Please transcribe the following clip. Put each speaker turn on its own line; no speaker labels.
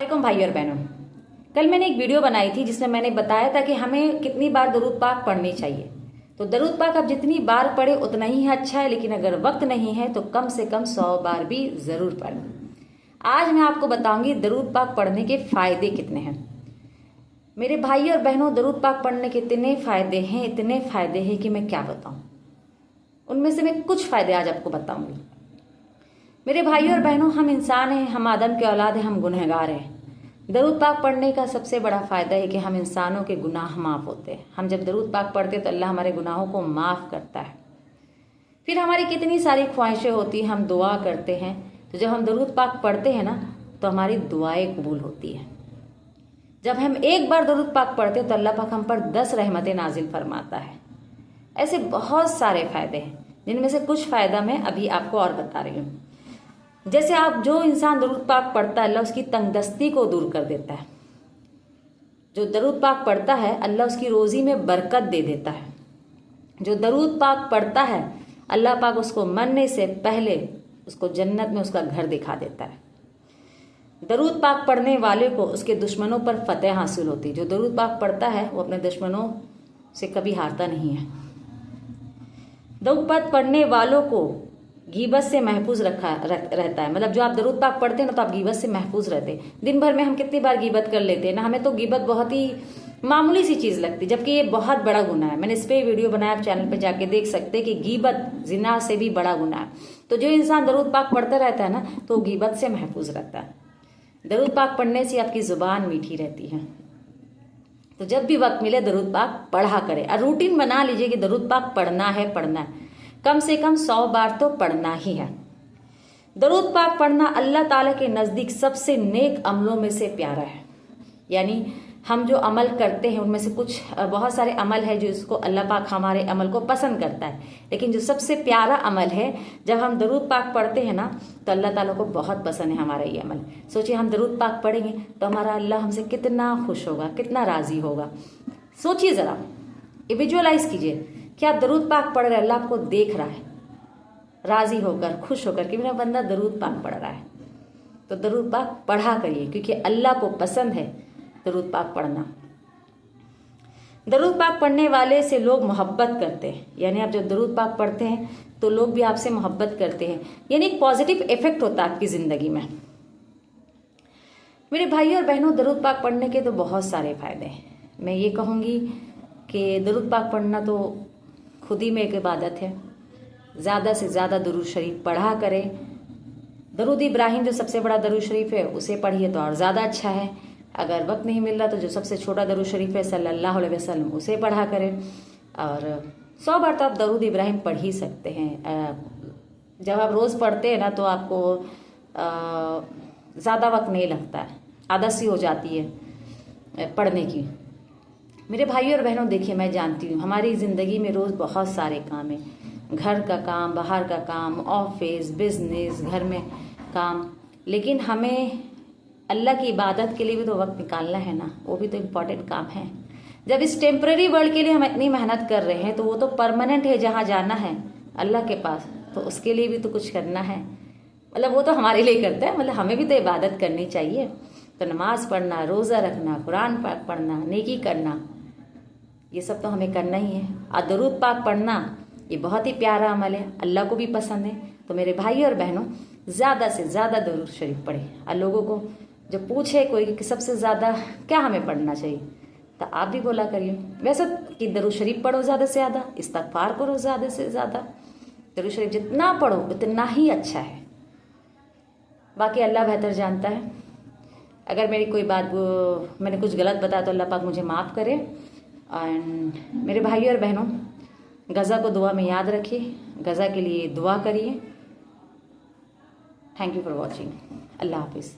वालेकुम भाई और बहनों। कल मैंने एक वीडियो बनाई थी जिसमें मैंने बताया था कि हमें कितनी बार दरूद पाक पढ़नी चाहिए। तो दरूद पाक आप जितनी बार पढ़े उतना ही अच्छा है, लेकिन अगर वक्त नहीं है तो कम से कम 100 बार भी जरूर पढ़ें। आज मैं आपको बताऊंगी दरूद पाक पढ़ने के फायदे कितने हैं। मेरे भाई और बहनों, दरूद पाक पढ़ने के इतने फायदे हैं कि मैं क्या बताऊं। उनमें से मैं कुछ फायदे आज आपको बताऊंगी। मेरे भाई और बहनों, हम इंसान हैं, हम आदम के औलाद हैं, हम गुनहगार हैं। दरूद पाक पढ़ने का सबसे बड़ा फायदा है कि हम इंसानों के गुनाह माफ होते हैं। हम जब दरूद पाक पढ़ते हैं तो अल्लाह हमारे गुनाहों को माफ करता है। फिर हमारी कितनी सारी ख्वाहिशें होती हैं, हम दुआ करते हैं, तो जब हम दरूद पाक पढ़ते हैं ना तो हमारी दुआएं कबूल होती हैं। जब हम एक बार दरूद पाक पढ़ते हैं तो अल्लाह पाक हम पर 10 रहमतें नाजिल फरमाता है। ऐसे बहुत सारे फायदे हैं, जिनमें से कुछ फायदा मैं अभी आपको और बता रही हूँ। जैसे आप जो इंसान दरूद पाक पढ़ता है, अल्लाह उसकी तंगदस्ती को दूर कर देता है। जो दरूद पाक पढ़ता है, अल्लाह उसकी रोजी में बरकत दे देता है। जो दरूद पाक पढ़ता है, अल्लाह पाक उसको मरने से पहले उसको जन्नत में उसका घर दिखा देता है। दरूद पाक पढ़ने वाले को उसके दुश्मनों पर फतेह हासिल होती है। जो दरूद पाक पढ़ता है वो अपने दुश्मनों से कभी हारता नहीं है। दरूद पाक पढ़ने वालों को गीबत से महफूज रहता है। मतलब जो आप दरूद पाक पढ़ते हैं ना तो आप गीबत से महफूज रहते हैं। दिन भर में हम कितनी बार गीबत कर लेते हैं ना, हमें तो गीबत बहुत ही मामूली सी चीज लगती है, जबकि ये बहुत बड़ा गुनाह है। मैंने इस पे वीडियो बनाया, आप चैनल पे जाके देख सकते हैं कि गीबत जिना से भी बड़ा गुनाह है। तो जो इंसान दरूद पाक पढ़ता रहता है ना तो गीबत से महफूज रहता है। दरूद पाक पढ़ने से आपकी जुबान मीठी रहती है। तो जब भी वक्त मिले दरूद पाक पढ़ा करें और रूटीन बना लीजिए कि दरूद पाक पढ़ना है, कम से कम 100 बार तो पढ़ना ही है। दरूद पाक पढ़ना अल्लाह ताला के नज़दीक सबसे नेक अमलों में से प्यारा है। यानी हम जो अमल करते हैं उनमें से बहुत सारे अमल है जो इसको अल्लाह पाक हमारे अमल को पसंद करता है, लेकिन जो सबसे प्यारा अमल है, जब हम दरूद पाक पढ़ते हैं ना तो अल्लाह ताला को बहुत पसंद है हमारा ये अमल। सोचिए, हम दरूद पाक पढ़ेंगे तो हमारा अल्लाह हमसे कितना खुश होगा, कितना राजी होगा। सोचिए जरा, विजुअलाइज कीजिए कि आप दरूद पाक पढ़ रहे हैं, अल्लाह आपको देख रहा है राजी होकर, खुश होकर कि मेरा बंदा दरूद पाक पढ़ रहा है। तो दरूद पाक पढ़ा करिए, क्योंकि अल्लाह को पसंद है दरूद पाक पढ़ना। दरूद पाक पढ़ने वाले से लोग मोहब्बत करते हैं। यानी आप जब दरूद पाक पढ़ते हैं तो लोग भी आपसे मोहब्बत करते हैं, यानी एक पॉजिटिव इफेक्ट होता है आपकी जिंदगी में। मेरे भाई और बहनों, दरूद पाक पढ़ने के तो बहुत सारे फायदे हैं। मैं ये कहूँगी कि दरूद पाक पढ़ना तो खुद ही में एक इबादत है। ज़्यादा से ज़्यादा दरूद शरीफ पढ़ा करें। दरूद इब्राहिम जो सबसे बड़ा दरूद शरीफ है उसे पढ़िए तो और ज़्यादा अच्छा है। अगर वक्त नहीं मिल रहा तो जो सबसे छोटा दरूद शरीफ है सल्लल्लाहु अलैहि वसल्लम उसे पढ़ा करें। और 100 बार तो आप दरूद इब्राहिम पढ़ ही सकते हैं। जब आप रोज़ पढ़ते हैं ना तो आपको ज़्यादा वक्त नहीं लगता है, आदत सी हो जाती है पढ़ने की। मेरे भाई और बहनों, देखिए, मैं जानती हूँ हमारी ज़िंदगी में रोज़ बहुत सारे काम हैं। घर का काम, बाहर का काम, ऑफिस, बिजनेस, घर में काम, लेकिन हमें अल्लाह की इबादत के लिए भी तो वक्त निकालना है ना। वो भी तो इम्पोर्टेंट काम है। जब इस टेम्पररी वर्ल्ड के लिए हम इतनी मेहनत कर रहे हैं तो वो तो परमानेंट है, जहाँ जाना है अल्लाह के पास, तो उसके लिए भी तो कुछ करना है। मतलब वो तो हमारे लिए करता है, मतलब हमें भी तो इबादत करनी चाहिए। तो नमाज पढ़ना, रोज़ा रखना, कुरान पाक पढ़ना, नेकी करना, ये सब तो हमें करना ही है। और दरूद पाक पढ़ना ये बहुत ही प्यारा अमल है, अल्लाह को भी पसंद है। तो मेरे भाई और बहनों, ज़्यादा से ज़्यादा दरूद शरीफ पढ़े। और लोगों को जो पूछे कोई कि सबसे ज़्यादा क्या हमें पढ़ना चाहिए, तो आप भी बोला करिए वैसे कि दरूद शरीफ पढ़ो ज़्यादा से ज़्यादा, इस्तगफार करो ज़्यादा से ज़्यादा। दरूद शरीफ जितना पढ़ो उतना ही अच्छा है। बाकी अल्लाह बेहतर जानता है। अगर मेरी कोई बात मैंने कुछ गलत बताया तो अल्लाह पाक मुझे माफ़ करे। एंड मेरे भाई और बहनों, गज़ा को दुआ में याद रखिए, गज़ा के लिए दुआ करिए। Thank you for watching. अल्लाह हाफिज़।